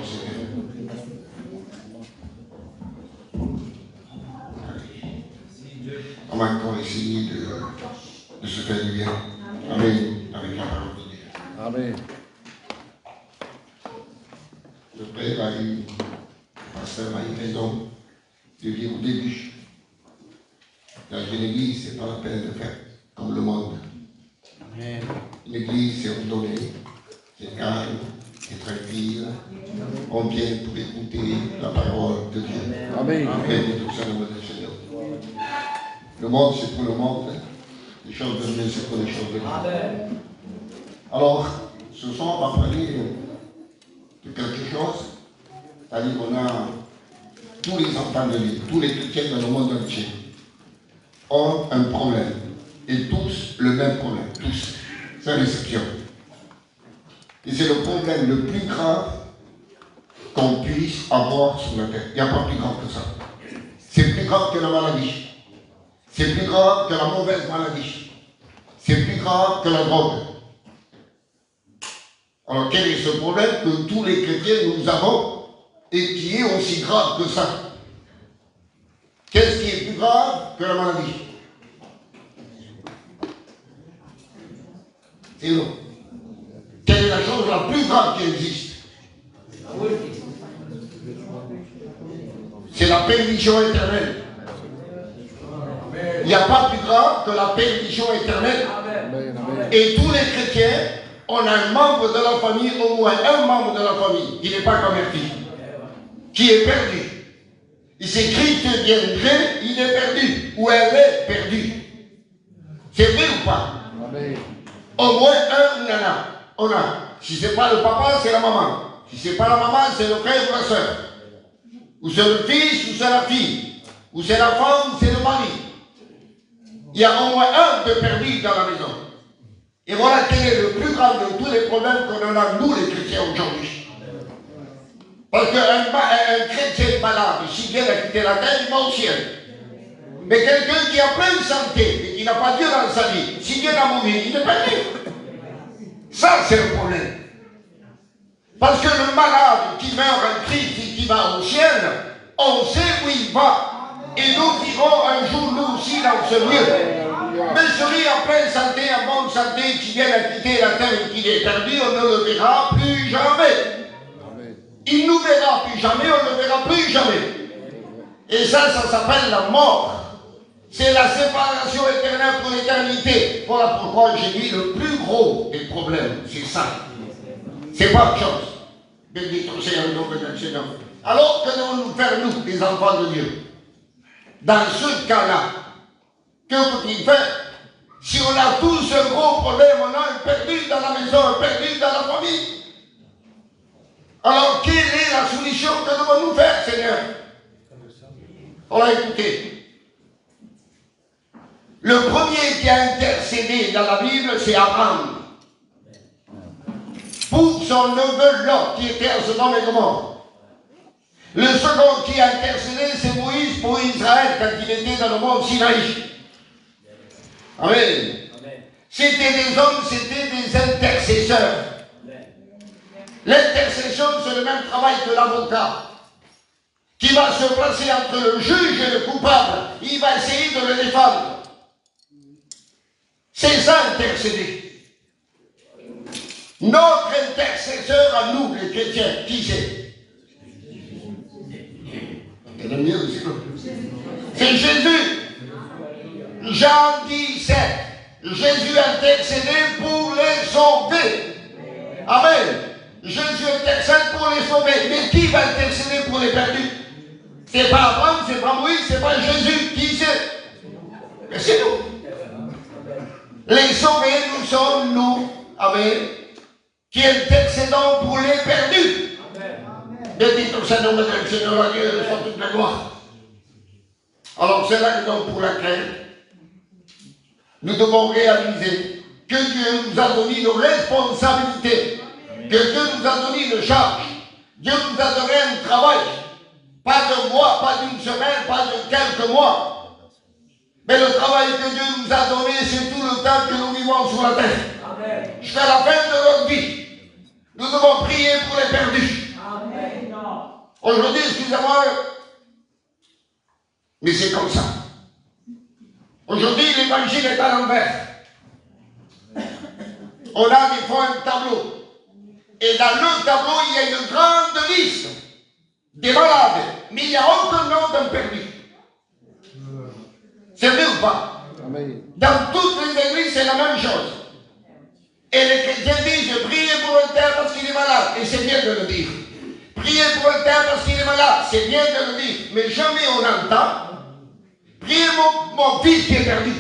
Seigneur. On va encore essayer de se faire du bien. Amen. Avec la parole de Dieu. Amen. Le Père le pasteur a eu raison de dire au début. Dans une église, ce n'est pas la peine de faire comme le monde. Amen. Une église, c'est ordonné, c'est calme, c'est tranquille. On vient pour écouter la parole de Dieu. Amen. Amen. Tout ça, le Seigneur. Le monde, c'est pour le monde. Les choses de Dieu, c'est pour les choses de Dieu. Alors, ce soir, on va parler de quelque chose. C'est-à-dire qu'on a tous les enfants de Dieu, tous les chrétiens dans le monde entier ont un problème. Et tous le même problème. Tous. Sans exception. Et c'est le problème le plus grave qu'on puisse avoir sur la terre. Il n'y a pas plus grave que ça. C'est plus grave que la maladie. C'est plus grave que la mauvaise maladie. C'est plus grave que la drogue. Alors quel est ce problème que tous les chrétiens nous avons et qui est aussi grave que ça? Qu'est-ce qui est plus grave que la maladie? C'est nous. Quelle est la chose la plus grave qui existe? C'est la perdition éternelle. Il n'y a pas plus grave que la perdition éternelle. Et tous les chrétiens, on a un membre de la famille, au moins un membre de la famille, qui n'est pas converti, qui est perdu. Il s'écrit que viendrait, il est perdu, ou elle est perdue. C'est vrai ou pas? Au moins un, on a. Si ce n'est pas le papa, c'est la maman. Si ce n'est pas la maman, c'est le frère ou la soeur. Ou c'est le fils, ou c'est la fille. Ou c'est la femme, ou c'est le mari. Il y a au moins un de perdu dans la maison. Et voilà quel est le plus grave de tous les problèmes qu'on en a, nous les chrétiens aujourd'hui. Parce qu'un chrétien malade, s'il vient à quitter la terre, il va au ciel. Mais quelqu'un qui a plein de santé et qui n'a pas Dieu dans sa vie, s'il vient à mourir, il est perdu. Ça, c'est le problème. Parce que le malade qui meurt en Christ et qui va au ciel, on sait où il va. Et nous irons un jour, nous aussi, dans ce lieu. Mais celui en pleine santé, en bonne santé, qui vient à quitter la terre et qui est perdu, on ne le verra plus jamais. Il ne nous verra plus jamais, on ne le verra plus jamais. Et ça s'appelle la mort. C'est la séparation éternelle pour l'éternité. Voilà pourquoi j'ai dit le plus gros des problèmes, c'est ça. C'est pas autre chose. Béni soit le nom de Seigneur. Alors que devons-nous faire, nous, les enfants de Dieu? Dans ce cas-là, que faut-il faire? Si on a tous un gros problème, on a un perdu dans la maison, un perdu dans la famille. Alors, quelle est la solution que devons-nous faire, Seigneur? On l'a écouté. Le premier qui a intercédé dans la Bible, c'est Abraham. Pour son neveu Lot, qui était à Sodome et Gomorrhe. Le second qui a intercédé, c'est Moïse pour Israël, quand il était dans le mont Sinaï. Amen. C'était des hommes, c'était des intercesseurs. L'intercession, c'est le même travail que l'avocat, qui va se placer entre le juge et le coupable. Il va essayer de le défendre. C'est ça, intercéder. Notre intercesseur à nous, les chrétiens, qui c'est? C'est Jésus. Jean 17. Jésus intercédait pour les sauver. Amen. Jésus intercède pour les sauver. Mais qui va intercéder pour les perdus? C'est pas Abraham, c'est pas Moïse, c'est pas Jésus. Qui c'est? Mais c'est nous. Les sauvés, nous sommes nous. Amen. Qui intercédons pour les perdus. Béni au Seigneur, le Seigneur Dieu, soit toute la gloire. Alors c'est là que donc pour laquelle nous devons réaliser que Dieu nous a donné nos responsabilités, que Dieu nous a donné une charge, Dieu nous a donné un travail, pas de mois, pas d'une semaine, pas de quelques mois. Mais le travail que Dieu nous a donné, c'est tout le temps que nous vivons sur la terre. Jusqu'à la fin de notre vie, nous devons prier pour les perdus. Aujourd'hui, excusez-moi, mais c'est comme ça. Aujourd'hui, l'évangile est à l'envers. On a des fois un tableau. Et dans le tableau, il y a une grande liste des malades. Mais il n'y a aucun nom d'un perdu. C'est vrai ou pas? Amen. Dans toutes les églises, c'est la même chose. Et les chrétiens disent, priez pour un tel parce qu'il est malade. Et c'est bien de le dire. Priez pour un tel parce qu'il est malade. C'est bien de le dire. Mais jamais on entend. Priez mon fils qui est perdu.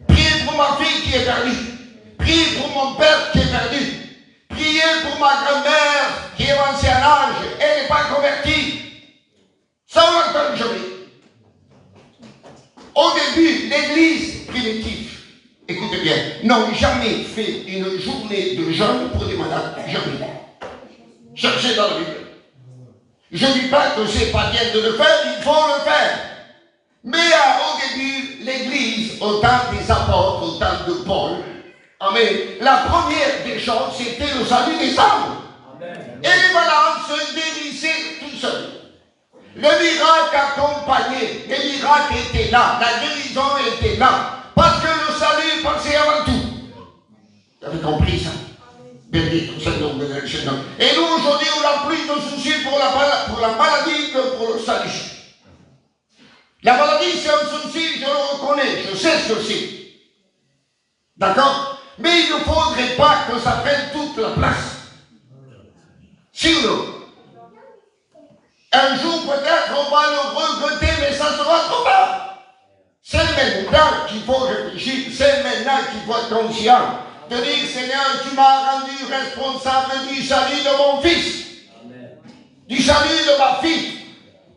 Priez pour ma fille qui est perdue. Priez pour mon père qui est perdu. Priez pour ma grand-mère qui est avancée à l'âge. Elle n'est pas convertie. Ça, on l'entend jamais. Au début, l'église primitive, écoutez bien, n'ont jamais fait une journée de jeûne pour des malades. Jamais. Cherchez dans la Bible. Je ne dis pas que c'est pas bien de le faire, il faut le faire. Mais au début, l'église, au temps des apôtres, au temps de Paul, amen, la première des choses, c'était le salut des âmes. Et les malades se guérissaient tout seuls. Le miracle accompagnait, les miracles étaient là, la guérison était là, parce que le salut passait avant tout. Vous avez compris ça? Béni tout Seigneur de l'éternel. Et nous aujourd'hui, on a plus de soucis pour la maladie que pour le salut. La maladie, c'est un souci, je le reconnais, je sais ce que c'est. D'accord? Mais il ne faudrait pas que ça prenne toute la place. Si ou non? Un jour, peut-être, on va le regretter, mais ça sera trop tard. C'est maintenant qu'il faut réfléchir, c'est maintenant qu'il faut être conscient de dire, Seigneur, tu m'as rendu responsable du salut de mon fils, du salut de ma fille,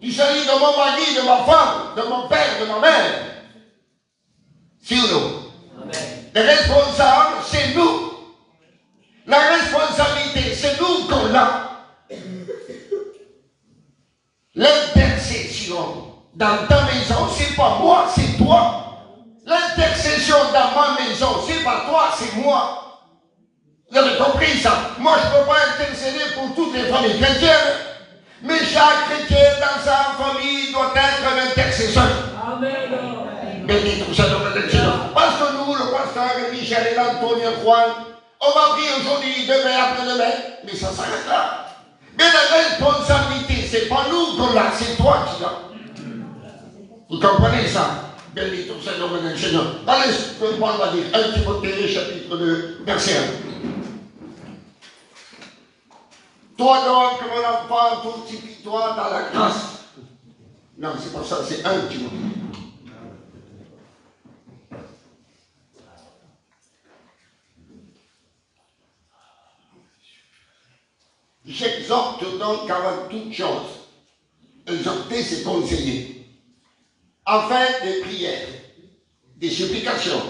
du salut de mon mari, de ma femme, de mon père, de ma mère. Si ou non? Les responsables, c'est nous. La responsabilité, c'est nous qu'on a. L'intercession dans ta maison, c'est pas moi, c'est toi. L'intercession dans ma maison, c'est pas toi, c'est moi. Vous avez compris ça? Moi, je ne peux pas intercéder pour toutes les familles chrétiennes, mais chaque chrétien dans sa famille doit être un intercesseur. Amen. Béni tout ça dans le Seigneur. Parce que nous, le pasteur Michel et l'Antonio Juan, on va prier aujourd'hui, demain, après-demain, mais ça s'arrête là. Mais la responsabilité, c'est pas nous qu'on l'a, c'est toi qui l'as. Vous comprenez ça? Béni tout Seigneur, mon Seigneur. Allez, Paul va dire, 1 Timothée, chapitre 2, verset 1. Toi donc, mon enfant, fortifie-toi dans la grâce. Non, c'est pas ça, c'est 1 Timothée. J'exhorte donc avant toute chose. Exhorter, c'est conseiller. Afin des prières, des supplications,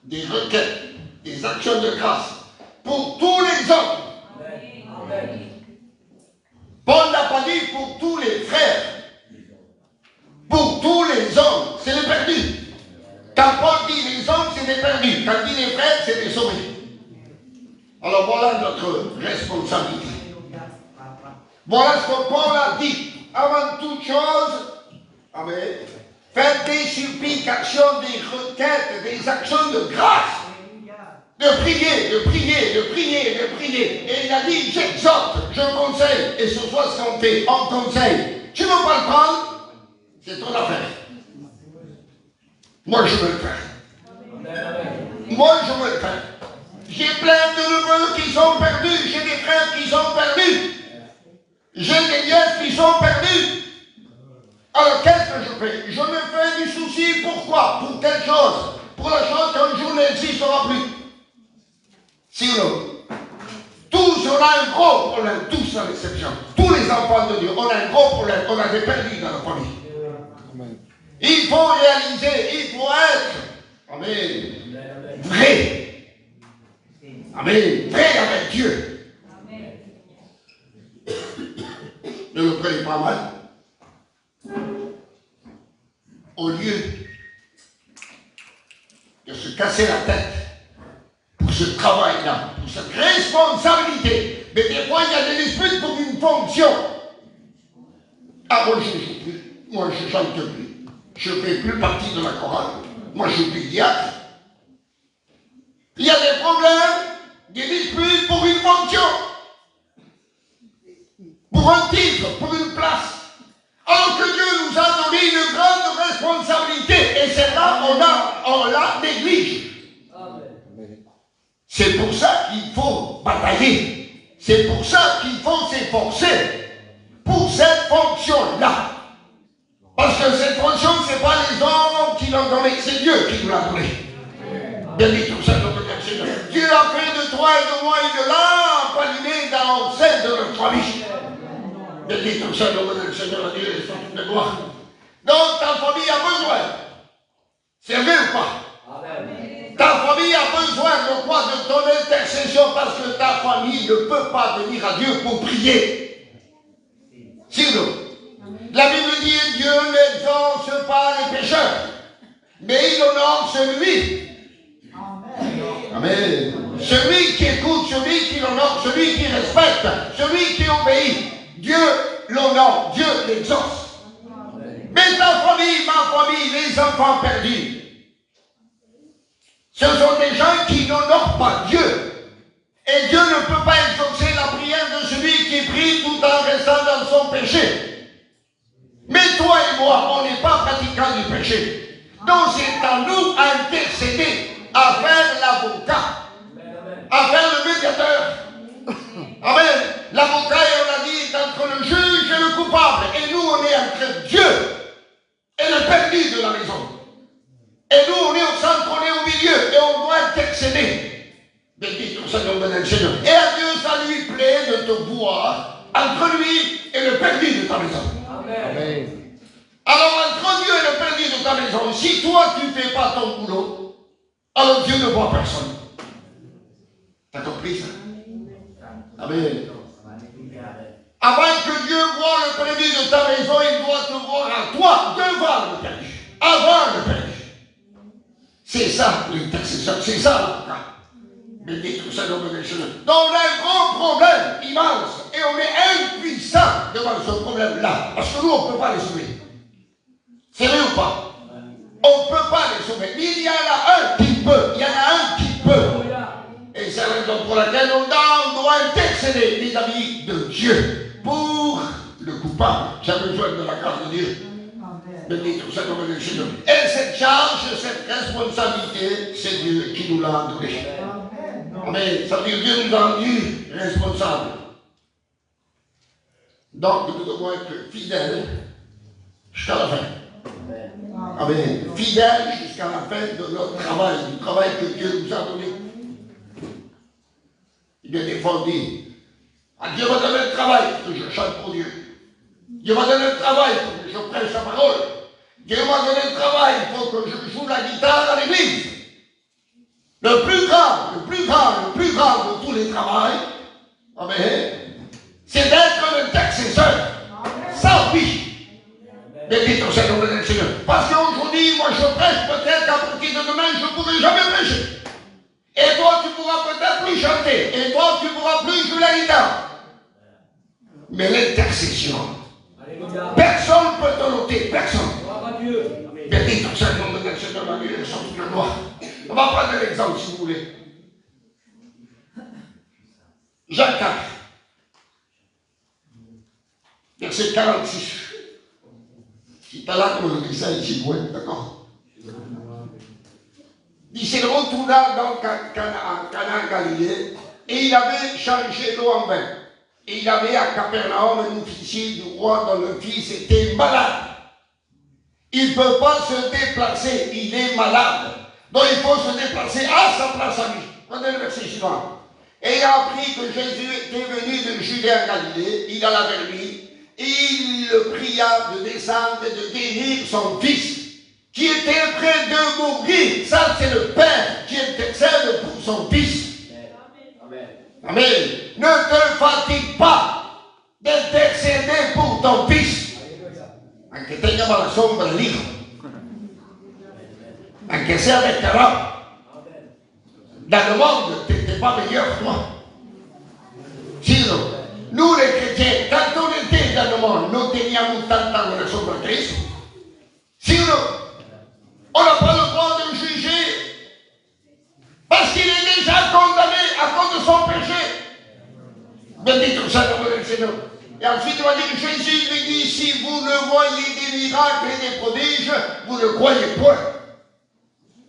des requêtes, des actions de grâce pour tous les hommes. Amen. Paul n'a pas dit pour tous les frères. Pour tous les hommes, c'est les perdus. Quand Paul dit les hommes, c'est des perdus. Quand il dit les frères, c'est des sauvés. Alors voilà notre responsabilité. Voilà ce que Paul a dit. Avant toute chose, amen, faites des supplications, des requêtes, des actions de grâce. De prier, de prier, de prier, de prier. Et il a dit, j'exhorte, je conseille. Et ce soit ce qu'on fait, on conseille. Tu ne veux pas le prendre, c'est ton affaire. Moi, je veux le faire. Moi, je veux le faire. J'ai plein de neveux qui sont perdus. J'ai des frères qui sont perdus. J'ai des nièces qui sont perdues. Alors qu'est-ce que je fais? Je me fais du souci. Pourquoi? Pour quelle chose? Pour la chose qu'un jour n'existera plus. Si ou non? Tous, on a un gros problème. Tous sans exception. Tous les enfants de Dieu, on a un gros problème. On a des perdus dans la famille. Amen. Il faut réaliser, il faut être, amen, vrai. Amen. Vrai avec Dieu. Amen. Ne le prenez pas mal. Au lieu de se casser la tête pour ce travail-là, pour cette responsabilité, mais des fois il y a des disputes pour une fonction. Ah, moi, je ne joue plus. Moi, je ne chante plus. Je ne fais plus partie de la chorale. Moi, je suis plus diacre. Il y a des problèmes, des disputes pour une fonction, pour un titre, pour une place. Alors que Dieu nous a donné une grande responsabilité. Et celle-là, on la néglige. C'est pour ça qu'il faut batailler. C'est pour ça qu'il faut s'efforcer pour cette fonction-là. Parce que cette fonction, ce n'est pas les hommes qui l'ont donnée, c'est Dieu qui nous l'a donnée. Béni tout ça, notre Seigneur. Dieu a fait de toi et de moi une lampe allumée dans le sein de notre famille. Béni tout ça, notre Seigneur, a dit les sortes de gloire. Donc ta famille a besoin. C'est vrai ou pas? Amen. Ta famille a besoin de quoi? De ton intercession, parce que ta famille ne peut pas venir à Dieu pour prier. Sinon, la Bible dit Dieu n'exauce pas les pécheurs, mais il honore celui. Amen. Celui qui écoute, celui qui l'honore, celui qui respecte, celui qui obéit. Dieu l'honore, Dieu l'exauce. Mais ta famille, ma famille, les enfants perdus, ce sont des gens qui n'honorent pas Dieu. Et Dieu ne peut pas exaucer la prière de celui qui prie tout en restant dans son péché. Mais toi et moi, on n'est pas pratiquants du péché. Donc c'est à nous à intercéder, à faire l'avocat, à faire le médiateur. Amen. L'avocat, on a dit, est entre le juge et le coupable. Et nous, on est entre Dieu et le perdu de la maison. Et nous, on est au centre, on est au milieu. Et on doit intercéder. Béni tout ça, le Seigneur. Et à Dieu, ça lui plaît de te voir entre lui et le perdu de ta maison. Amen. Alors, entre Dieu et le perdu de ta maison, si toi, tu ne fais pas ton boulot, alors Dieu ne voit personne. T'as compris ça? Amen. Avant que Dieu voie le perdu de ta maison, il doit te voir à toi devant le perdu. Avant le perdu. C'est ça l'intercession, c'est ça l'avocat. Béni tout ça, donc on a un grand problème immense et on est impuissant devant ce problème-là. Parce que nous, on ne peut pas les sauver. C'est vrai ou pas? On ne peut pas les sauver. Mais il y en a un qui peut. Il y en a un qui peut. Et c'est la raison pour laquelle on doit intercéder, les amis de Dieu, pour le coupable. J'ai besoin de la grâce de Dieu. Béni tout ça, comme le Seigneur. Et cette charge, cette responsabilité, c'est Dieu qui nous l'a donnée. Amen. Ça veut dire que Dieu nous a rendus responsables. Donc, nous devons être fidèles jusqu'à la fin. Amen. Fidèles jusqu'à la fin de notre travail, du travail que Dieu nous a donné. Il est défendu. Dieu va donner le travail pour que je chante pour Dieu. Dieu va donner le travail pour que je prêche sa parole. Dieu m'a donné le travail pour que je joue la guitare à l'église. Le plus grand de tous les travails, amen, c'est d'être l'intercesseur. Ça, oui. Béni ton Seigneur, le Seigneur. Parce qu'aujourd'hui, moi je prêche, peut-être qu'à partir de demain, je ne pourrai jamais prêcher. Et toi, tu ne pourras peut-être plus chanter. Et toi, tu ne pourras plus jouer la guitare. Mais l'intercession, personne ne peut te noter, personne. Béni ton Seigneur, le Seigneur, la vie, de gloire. On va prendre un exemple si vous voulez. Jacques 4, verset 46. Si tu as là, comme je dis ça ici, oui, d'accord. Il s'est retourné dans Cana Galilée et il avait changé l'eau en vin. Et il avait à Capernaum un officier du roi dont le fils était malade. Il ne peut pas se déplacer, il est malade. Donc il faut se déplacer à sa place à lui. Prenez le verset suivant. Ayant appris que Jésus était venu de Judée en Galilée, il alla vers lui, et il le pria de descendre et de guérir son fils, qui était près de mourir. Ça, c'est le Père qui intercède pour son fils. Amen. Amen. Ne te fatigue pas d'intercéder pour ton fils. Aunque tenga la sombra del hijo. Aunque sea desterrado. Dans le monde, tu n'es pas meilleur que moi. Sinon, nous les chrétiens, quand on était dans le sacrement, non teniamo tanta relation con Christ. Si ou non? On n'a pas le droit de juger parce qu'il est déjà condamné à cause de son péché. Béni tout ça dans le Seigneur. Et ensuite, on va dire, Jésus lui dit, si vous ne voyez des miracles et des prodiges, vous ne croyez point.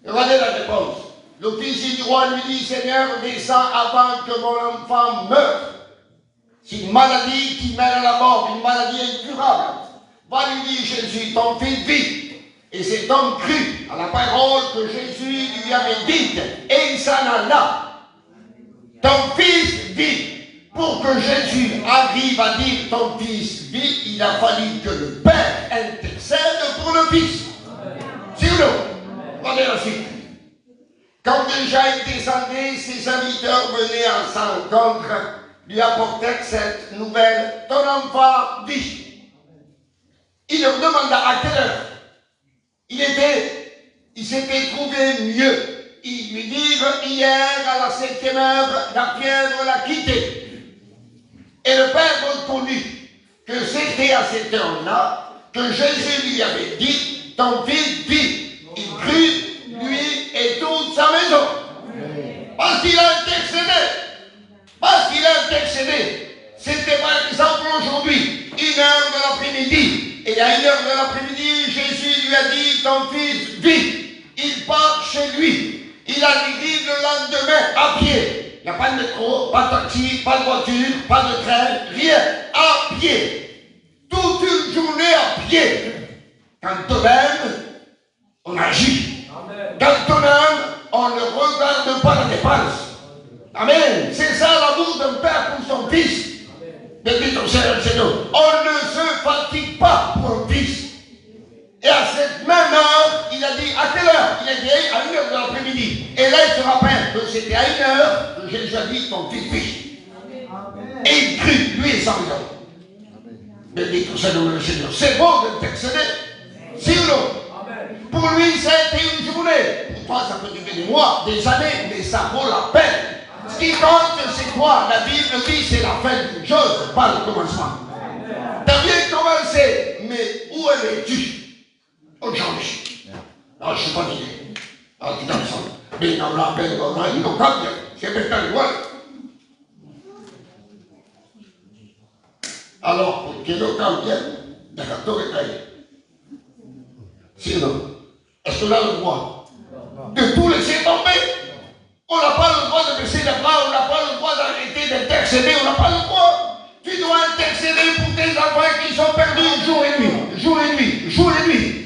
Regardez la réponse. L'officier du roi lui dit, Seigneur, descends avant que mon enfant meure. C'est une maladie qui mène à la mort, une maladie incurable. Va lui dire, Jésus, ton fils vit. Et cet homme crut à la parole que Jésus lui avait dite, et il s'en alla. Ton fils vit. Pour que Jésus arrive à dire ton fils vit, il a fallu que le Père intercède pour le Fils. C'est ou non? Regardez la suite. Quand déjà il descendait, ses serviteurs venaient à sa rencontre, lui apportèrent cette nouvelle, ton enfant vit. Il leur demanda à quelle heure il s'était trouvé mieux. Ils lui dirent, hier à la 7e heure, la fièvre l'a quitté. Et le Père reconnut que c'était à cette heure-là que Jésus lui avait dit, ton fils vit. Il crut, lui et toute sa maison. Parce qu'il a intercédé. Parce qu'il a intercédé. C'était par exemple aujourd'hui, 1h de l'après-midi. Et à 1h de l'après-midi, Jésus lui a dit, ton fils vit. Il part chez lui. Il arrive le lendemain à pied. Il n'y a pas de métro, pas de taxi, pas de voiture, pas de train, rien. À pied. Toute une journée à pied. Quand on aime, on agit. Amen. Quand on aime, on ne regarde pas la dépense. Amen. C'est ça l'amour d'un père pour son fils. Béni ton Seigneur. On ne se fatigue pas pour un fils. Et à cette même heure, il a dit, à quelle heure? Il a dit, à 1h de l'après-midi. Et là, il se rappelle que c'était à 1h que Jésus a dit, ton fils vit. Et il crut, lui et sa maison. Béni tout Seigneur le Seigneur. C'est bon d'intercéder. Si ou non? Pour lui, ça a été une journée. Pour toi, ça peut durer des mois, des années, mais ça vaut la peine. Ce qui compte, c'est quoi? La Bible dit, c'est la fin d'une chose, pas le commencement. T'as bien commencé, mais où es-tu? Aujourd'hui. Non, je ne suis pas dit. Ah, tu t'en sens. Mais non, la peine, il nous campe. C'est maintenant le voilà. Alors, pour que le camp vienne, d'accord, est taillé. Sinon, est-ce qu'on a le droit de tout laisser tomber? On n'a pas le droit de baisser les bras, on n'a pas le droit d'arrêter d'intercéder, on n'a pas le droit. Tu dois intercéder pour tes enfants qui sont perdus jour et nuit, jour et nuit, jour et nuit.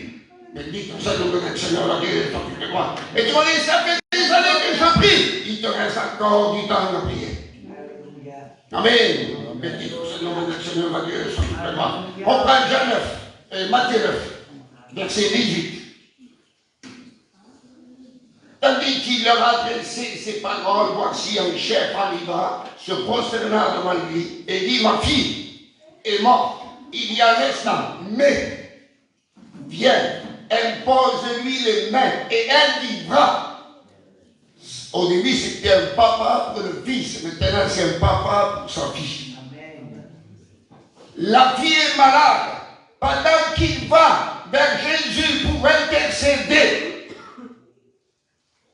Mais dis tout ça, le Seigneur l'a dit, s'occupe de moi. Et tu vas dire, ça fait des années que je prie. Il te reste encore du temps à prier. Amen. Mais dis tout ça, le Seigneur l'a dit, s'occupe de moi. On prend Jean 9, Matthieu 9, verset 18. Tandis qu'il leur a adressé ces paroles, voici un chef arriva, se prosterna devant lui et dit, ma fille est morte il y a un instant, mais viens, impose-lui les mains et elle vivra. Au début, c'était un papa pour le fils, maintenant c'est un papa pour sa fille. La fille est malade. Pendant qu'il va vers Jésus pour intercéder,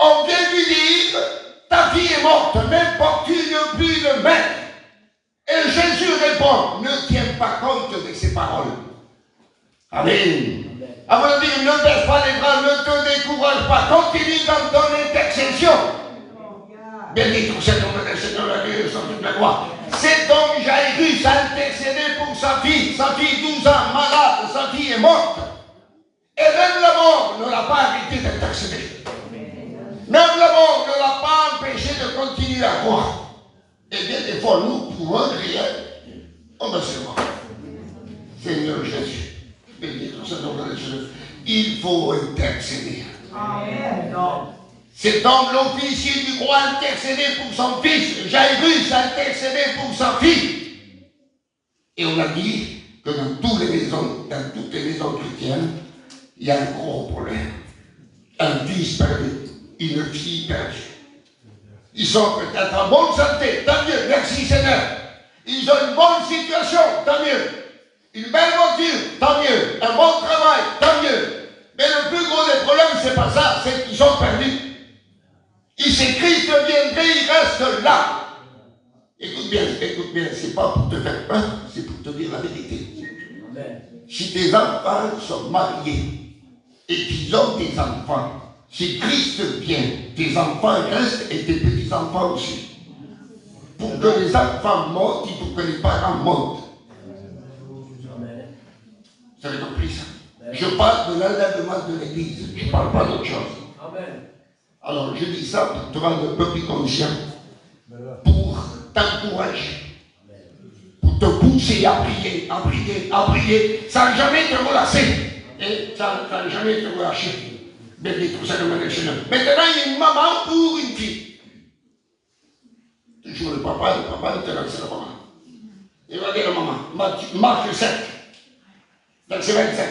on vient lui dire, ta fille est morte, n'importune plus le maître. Et Jésus répond, ne tiens pas compte de ces paroles. Amen. Avant de dire, ne baisse pas les bras, ne te décourage pas, continue dans ton intercession. Béni tout cet homme de Seigneur, la Dieu, sans toute la gloire. Cet homme Jairus a intercédé pour sa fille 12 ans, malade, sa fille est morte. Et même la mort ne l'a pas arrêté d'intercéder. Même la mort ne l'a pas empêché de continuer à croire. Et bien des fois, nous, pour un rien, on va se voir. Seigneur Jésus, béni tout cet homme de Seigneur, il faut intercéder. Amen. Cet homme, l'officier du roi, a intercédé pour son fils. Jairus a intercédé pour sa fille. Et on a dit que dans toutes les maisons chrétiennes, il y a un gros problème. Un fils perdu, une fille perdue. Ils sont peut-être en bonne santé, tant mieux, merci Seigneur. Ils ont une bonne situation, tant mieux. Une belle voiture, tant mieux. Un bon travail, tant mieux. Mais le plus gros des problèmes, c'est pas ça, c'est qu'ils sont perdus. Il sait Christ viendrait, il reste là. Écoute bien, c'est pas pour te faire peur, c'est pour te dire la vérité. Amen. Si tes enfants sont mariés et qu'ils ont des enfants, si Christ vient, tes enfants restent et tes petits-enfants aussi. Pour que les enfants montent, il faut que les parents montent. Vous avez compris ça? Je parle de l'enlèvement de l'Église, je ne parle pas d'autre chose. Amen. Alors je dis ça pour te rendre un peu plus conscient, pour t'encourager, pour te pousser à prier, sans jamais te relâcher. Et sans jamais te relâcher. Béni tout ça de mon Seigneur. Maintenant, il y a une maman pour une fille. Toujours le papa maintenant c'est la maman. Il va dire à la maman, Marc 7, verset 25.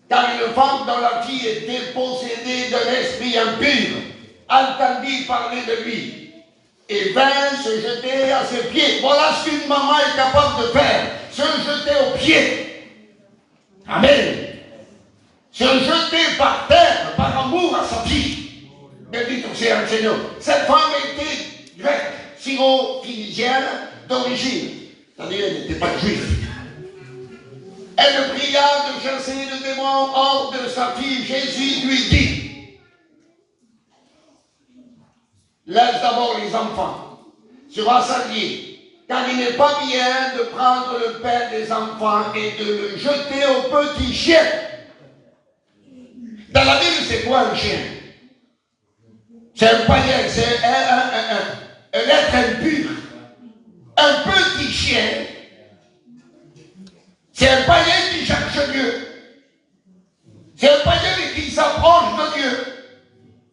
Car une femme dont la fille était possédée d'un esprit impur entendit parler de lui et vint se jeter à ses pieds. Voilà ce qu'une maman est capable de faire, se jeter aux pieds. Amen. Se jeter par terre par amour à sa fille. Béni soit le Seigneur. Cette femme était grecque, syro-phynicienne d'origine, c'est-à-dire elle n'était pas juive. Elle pria de chasser le démon hors de sa fille. Jésus lui dit, laisse d'abord les enfants, se rassasier, car il n'est pas bien de prendre le pain des enfants et de le jeter aux petits chiens. Dans la Bible, c'est quoi un chien? C'est un païen, c'est un être impur. Un petit chien, c'est un païen qui cherche Dieu. C'est un païen qui s'approche de Dieu.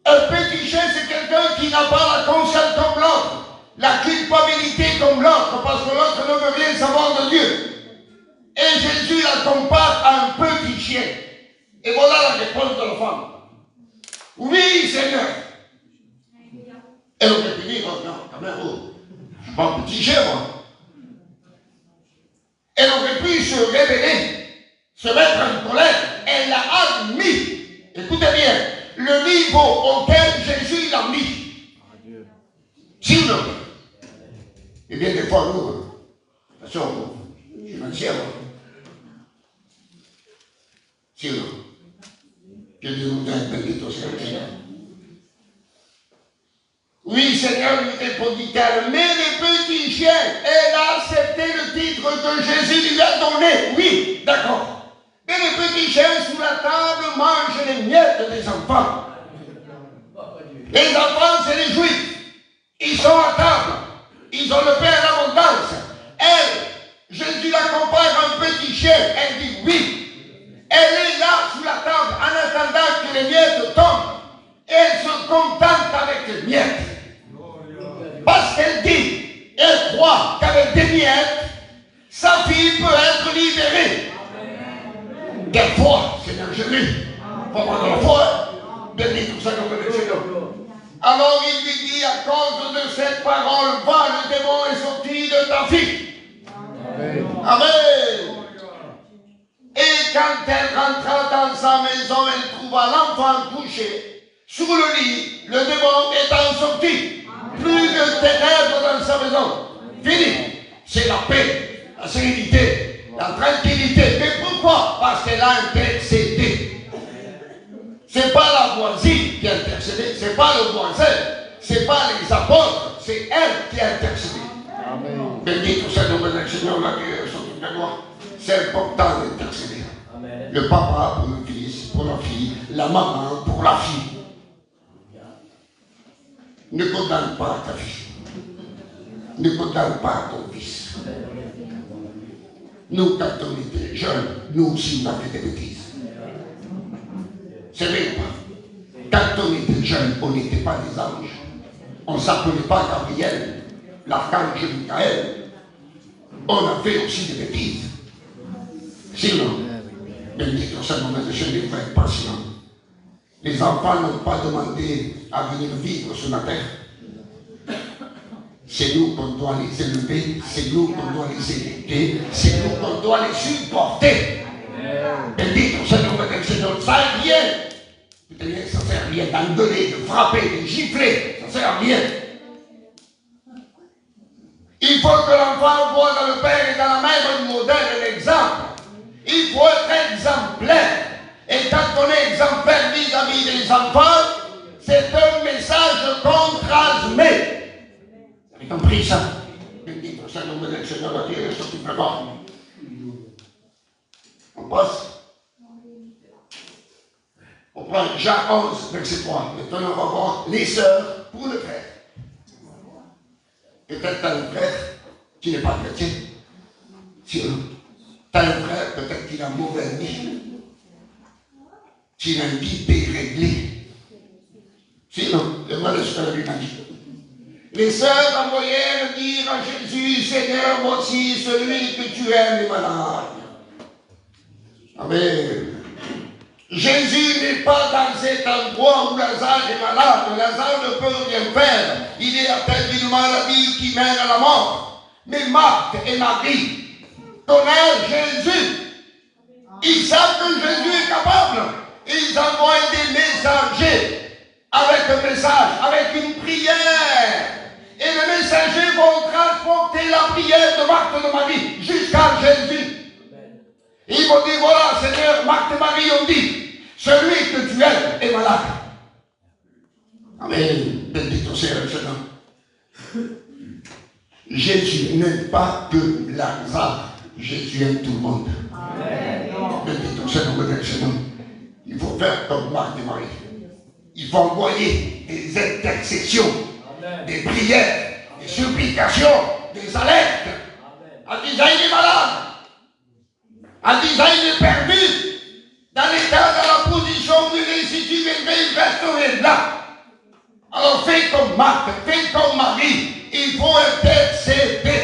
Un petit chien, c'est quelqu'un qui n'a pas la conscience comme l'autre, la culpabilité comme l'autre, parce que l'autre ne veut rien savoir de Dieu. Et Jésus la compare à un petit chien. Et voilà la réponse de la femme. Oui, Seigneur. Elle aurait pu dire, oh non, quand même, oh, je ne suis pas un petit chien, moi. Elle aurait pu se révéler, se mettre en colère. Elle l'a admis. Écoutez bien, le niveau auquel Jésus l'a mis. Si ou non? Eh bien, des fois, nous, de toute façon, financière, si ou non? Que Dieu nous a béni au Seigneur. Oui, Seigneur, lui répondit-elle, mais les petits chiens, elle a accepté le titre que Jésus lui a donné. Oui, d'accord. Mais les petits chiens sous la table mangent les miettes des enfants. Les enfants, c'est les Juifs. Ils sont à table. Ils ont le pain en abondance. Elle, Jésus la compare à un petit chien. Elle dit oui. Elle est là sous la table en attendant que les miettes tombent. Elle se contente avec les miettes. Parce qu'elle dit, elle croit qu'avec des miettes, sa fille peut être libérée. Quelle foi, Seigneur Jésus. Pas moi de la foi. Béni tout ça comme le Seigneur. Alors il lui dit, à cause de cette parole, va, le démon est sorti de ta fille. Amen. Amen. Et quand elle rentra dans sa maison, elle trouva l'enfant couché sur le lit, le démon étant sorti. Plus de ténèbres dans sa maison. Fini. C'est la paix, la sérénité, la tranquillité. Mais pourquoi? Parce qu'elle a intercédé. C'est pas la voisine qui a intercédé, c'est pas le voisin, c'est pas les apôtres, c'est elle qui a intercédé. Amen. Béni tout ça, nous le Seigneur, la guerre, surtout de gloire. C'est important d'intercéder. Le papa pour le fils, pour la fille, la maman pour la fille. Ne condamne pas ta fille. Ne condamne pas ton fils. Nous, quand on était jeunes, nous aussi, on a fait des bêtises. C'est vrai ou pas? Quand on était jeunes, on n'était pas des anges. On ne s'appelait pas Gabriel, l'archange Michael. On a fait aussi des bêtises. Sinon, béni tout ça, nous il faut être patient. Les enfants n'ont pas demandé à venir vivre sur la terre. C'est nous qu'on doit les élever, c'est nous qu'on doit les éduquer, c'est nous qu'on doit les supporter. Bendito sea el nombre del Señor. Ça sert à rien. Ça sert à rien d'engueuler, de frapper, de gifler. Ça sert à rien. Il faut que l'enfant voit dans le père et dans la mère un modèle, un exemple. Il faut être exemplaire. Et quand on est exemplaire vis-à-vis des enfants, c'est un message qu'on transmet. Vous avez compris ça? Bendito sea el nombre del Señor. Aquí esto es vraiment. On passe. On prend Jean 11, verset 3. Maintenant, on va voir les sœurs pour le frère. Peut-être tu as un frère qui n'est pas chrétien. Tu as un frère, peut-être qu'il a mauvaise vie. Qu'il a une vie déréglée. Sinon, demandez ce que la Bible a dit. Les sœurs envoyèrent dire à Jésus, Seigneur, voici celui que tu aimes est malade. Amen. Jésus n'est pas dans cet endroit où Lazare est malade. Lazare ne peut rien faire. Il est atteint d'une maladie qui mène à la mort. Mais Marthe et Marie connaissent Jésus. Ils savent que Jésus est capable. Ils envoient des messagers avec un message, avec une prière. Et les messagers vont transporter la prière de Marthe et de Marie jusqu'à Jésus. Ils vont dire, voilà, Seigneur, Marthe et Marie ont dit, celui que tu aimes est malade. Amen. Bendito sea el Seigneur. Jésus n'aime pas que Lazare. Jésus aime tout le monde. Amen. Bendito sea el nombre del Seigneur. Il faut faire comme Marthe et Marie. Il faut envoyer des intercessions, amen, des prières, des supplications, des alertes. En disant, il est malade. En disant, il est perdu. Dans l'état, dans la position où il est, si tu viendrais, il resterait là. Alors fais comme Marthe, fais comme Marie. Il faut intercéder.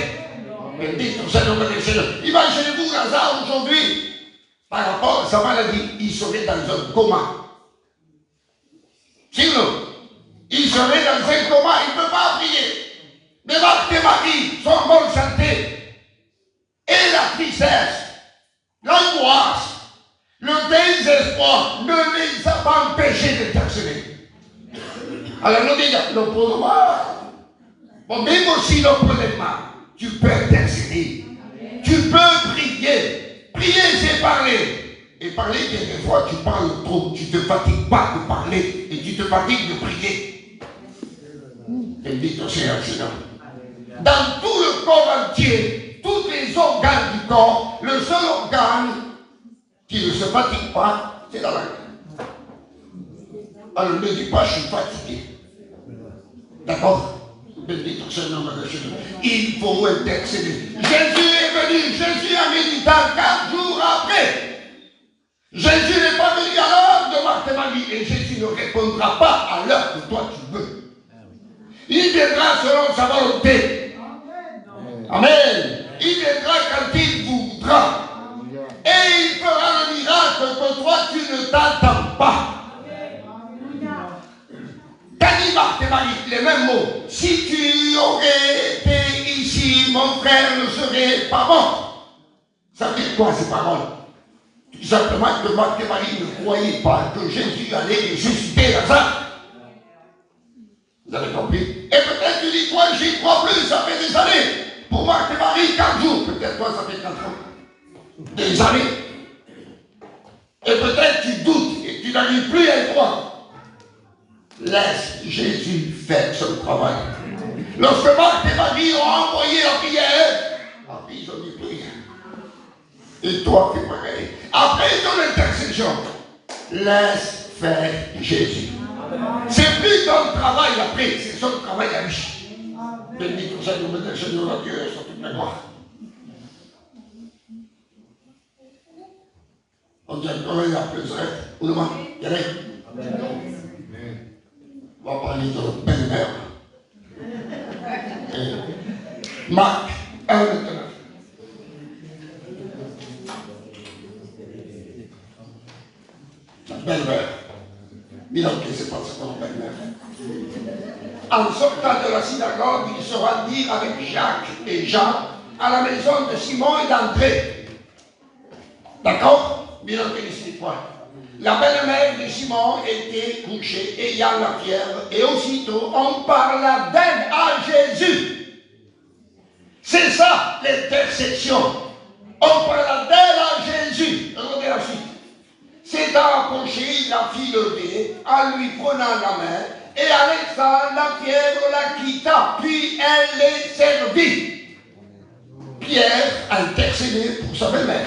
Bendito sea el nombre del Seigneur. Imaginez-vous Lazare aujourd'hui, par rapport à sa maladie, il serait dans un coma. Sinon, il serait dans un coma, il ne peut pas prier. Mais Marthe et Marie sont en bonne santé. Et la tristesse, l'angoisse, le désespoir ne les a pas empêchés d'intercéder. Alors nous disons, le problème, bon, même aussi le problème, tu peux intercéder. Tu peux prier. Prier, c'est parler. Et parler, des fois, tu parles trop. Tu ne te fatigues pas de parler. Et tu te fatigues de prier. Et dit au Seigneur, dans tout le corps entier, tous les organes du corps, le seul organe qui ne se fatigue pas, c'est la langue. Alors ne dis pas, je suis fatigué. D'accord? Bendito sea el nombre de Jésus. Il faut intercéder. Jésus est venu, Jésus a médité 4 jours après. Jésus n'est pas venu à l'heure de Marthe et Marie. Et Jésus ne répondra pas à l'heure que toi tu veux. Il viendra selon sa volonté. Amen. Il viendra quand il voudra. Et il fera le miracle que toi tu ne t'attends pas. Quand il Marthe et Marie, les mêmes mots. Si tu aurais été ici, mon frère ne serait pas mort. Ça veut dire quoi ces paroles? Tout simplement que Marthe et Marie ne croyaient pas que Jésus allait ressusciter Lazare. Vous avez compris? Et peut-être tu dis, toi, j'y crois plus, ça fait des années. Pour Marthe et Marie, 4 jours. Peut-être toi, ça fait 4 ans. Des années. Et peut-être tu doutes et tu n'arrives plus à y croire. Laisse Jésus faire son travail. Lorsque Marthe et Marie ont envoyé la prière, ils ont dit prière. Et toi, fais pareil. Après ton intercession, laisse faire Jésus. C'est plus ton travail après, c'est son travail à lui. Béni pour ça, nous mettons le Seigneur à Dieu sur toute la gloire. On dit encore, il y a plus de ou le monde, il y a rien. On va parler de notre belle-mère. Marc 1, 29. La belle-mère. Mais non, qu'est-ce qui se passe avec la belle-mère? en sortant de la synagogue, ils se rendirent avec Jacques et Jean à la maison de Simon et d'André. D'accord? Bien entendu, c'est quoi? La belle-mère de Simon était couchée, ayant la fièvre, et aussitôt on parla d'elle à Jésus. C'est ça l'intercession. On parla d'elle à Jésus. Regardez la suite. S'étant approché, la fit lever, en lui prenant la main, et en laissant la fièvre la quitta, puis elle les servit. Pierre a intercédé pour sa belle-mère.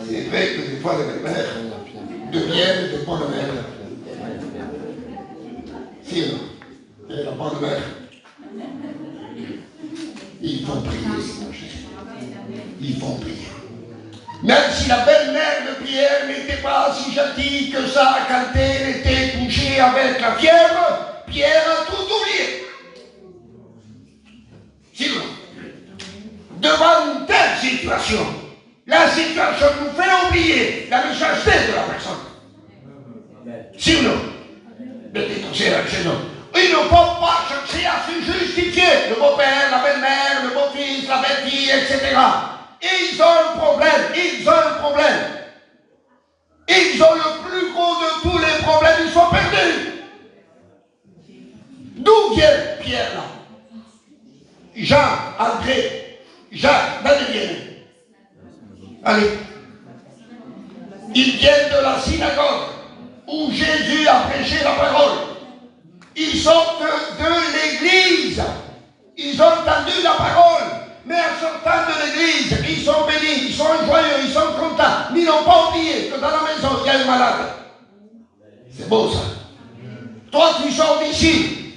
C'est vrai que des fois les belles-mères deviennent des bonnes mères. Si, non? Et la bonne mère. Il faut prier, Seigneur Jésus. Il faut prier. Même si la belle-mère de Pierre n'était pas si gentille que ça quand elle était couchée avec la fièvre, Pierre a tout oublié. Sinon, devant telle situation, la situation nous fait oublier la méchanceté de la personne. Sinon, il ne faut pas chercher à se justifier. Le beau-père, la belle-mère, le beau-fils, la belle-fille, etc. Ils ont un problème, ils ont un problème. Ils ont le plus gros de tous les problèmes, ils sont perdus. D'où vient Pierre là? Jean, André, Jacques, d'où viennent? Allez. Ils viennent de la synagogue où Jésus a prêché la parole. Ils sortent de l'église. Ils ont entendu la parole. Mais en sortant de l'église, ils sont bénis, ils sont joyeux, ils sont contents. Mais ils n'ont pas oublié que dans la maison, il y a un malade. C'est beau ça. Toi, tu sors d'ici,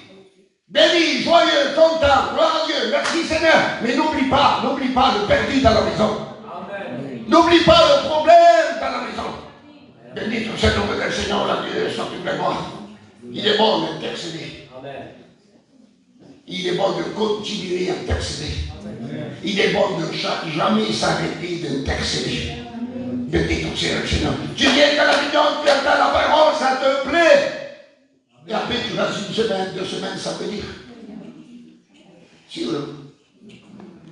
béni, joyeux, content, gloire à Dieu, merci Seigneur. Mais n'oublie pas le perdu dans la maison. N'oublie pas le problème dans la maison. Béni tout cet homme du Seigneur, la Dieu, soit toute la gloire. Il est bon d'intercéder. Il est bon de continuer à intercéder. Il est bon de jamais s'arrêter d'intercéder. Béni tout Seigneur. Tu viens à la réunion, tu entends la parole, ça te plaît. Et après tu restes une semaine, 2 semaines, ça veut dire. Si,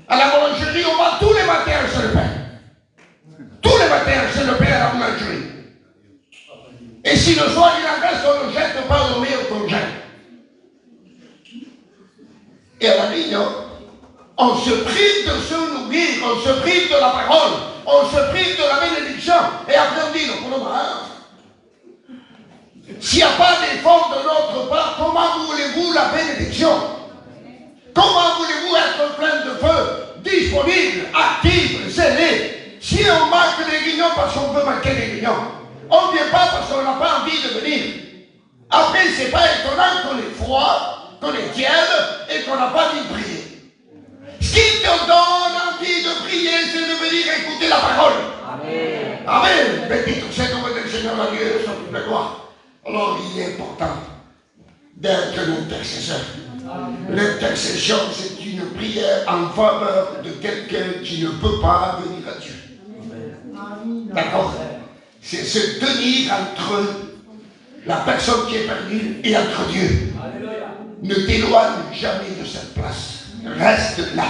à la boulangerie, on va tous les matins chez le pain. Tous les matins chez le pain à la boulangerie. Et si le soir il en reste, on ne jette pas au meilleur qu'on jette. Et à la réunion, on se prive de se nourrir, on se prive de la parole, on se prive de la bénédiction. Et après on dit, non, s'il n'y a pas d'effort de notre part, comment voulez-vous la bénédiction? Comment voulez-vous être plein de feu, disponible, actif, zélé? Si on manque des réunions parce qu'on peut manquer des réunions, on ne vient pas parce qu'on n'a pas envie de venir. Après, ce n'est pas étonnant qu'on est froid, qu'on est tiède et qu'on n'a pas envie de prier. Ce qui te donne envie de prier, c'est de venir écouter la parole. Amen. Amen. Béni tout cet homme du Seigneur, la Dieu, soit toute la gloire. Alors, il est important d'être l'intercesseur. L'intercession, c'est une prière en faveur de quelqu'un qui ne peut pas venir à Dieu. D'accord? C'est se tenir entre la personne qui est perdue et entre Dieu. Ne t'éloigne jamais de cette place. Reste là.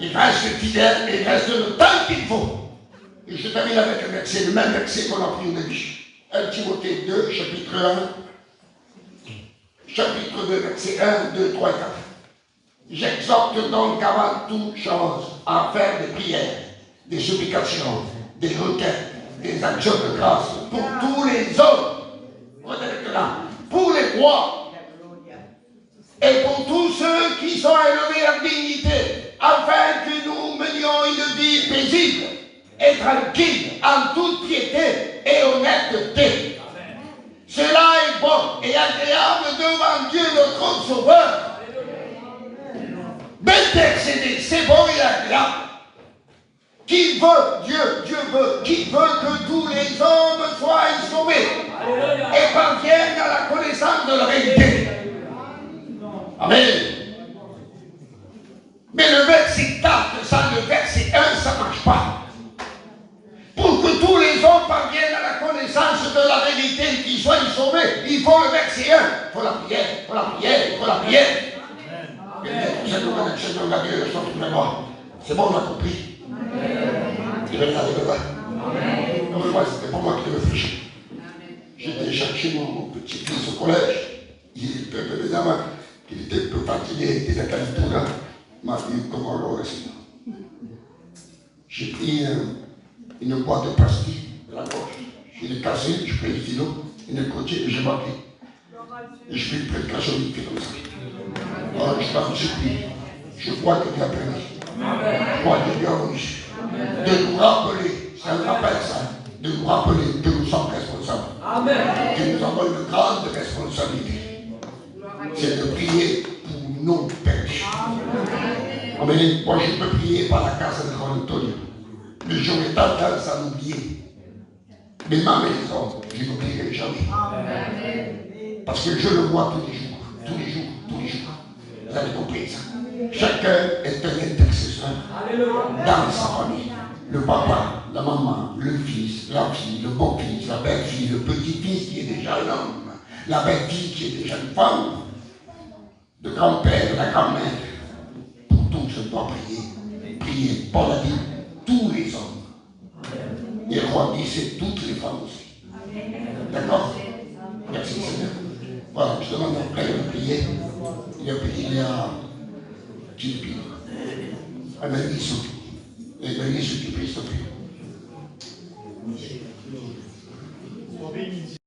Il reste fidèle et reste le temps qu'il faut. Et je termine avec un verset, le même verset qu'on a pris au début. 1 Timothée 2, chapitre 1. Chapitre 2, verset 1, 2, 3 et 4. J'exhorte donc avant toute chose à faire des prières, des supplications, des requêtes, des actions de grâce pour tous les hommes, pour les rois et pour tous ceux qui sont élevés en dignité, afin que nous menions une vie paisible et tranquille, en toute piété et honnêteté. Cela est bon et agréable devant Dieu notre Sauveur. D'intercéder, c'est bon et agréable. Qui veut, Dieu veut, qui veut que tous les hommes soient sauvés et parviennent à la connaissance de la vérité. Amen. Mais le verset 4, ça, le verset 1, ça ne marche pas. Pour que tous les hommes parviennent à la connaissance de la vérité et qu'ils soient sauvés, il faut le verset 1, il faut la prière. faut la prière, il faut la prière. Seigneur, la Dieu, je sors moi. C'est bon, on a compris. Il va regarder le bas. Non, mais moi, c'était pas moi qui devais réfléchir. J'étais chercher mon petit-fils au collège. Il était évidemment, il était un peu fatigué, il était à Californie. M'a dit comment on l'aurait fait. J'ai pris une boîte de pastilles de la gauche. Je l'ai cassé, je pris le stylo, une côté et j'ai marqué. Et je fais une prédication vite fait comme ça. Alors je t'en supplie, je crois que tu as permis. Je crois que tu as reçu. De nous rappeler, c'est un rappel ça, de nous rappeler que nous sommes responsables. Que nous avons une grande responsabilité. C'est de prier pour nos péchés. Amen. Moi je peux prier par la casa de Juan Antonio. Mais j'aurais tendance à l'oublier. Mais ma maison, je n'oublierai jamais. Parce que je le vois tous les jours. Tous les jours, tous les jours. Vous avez compris ça? Chacun est un intercesseur dans sa famille. Le papa, la maman, le fils, la fille, le beau-fils, la belle-fille, le petit-fils qui est déjà un homme, la belle-fille qui est déjà une femme, le grand-père, la grand-mère. Pour tous, je dois prier. Prier. Paul a dit tous les hommes. Et Roi dit c'est toutes les femmes aussi. D'accord? Merci Seigneur. Voilà, je demande à frère de prier. Il y a Philippine. Elle m'a dit ce qui s'il te plaît.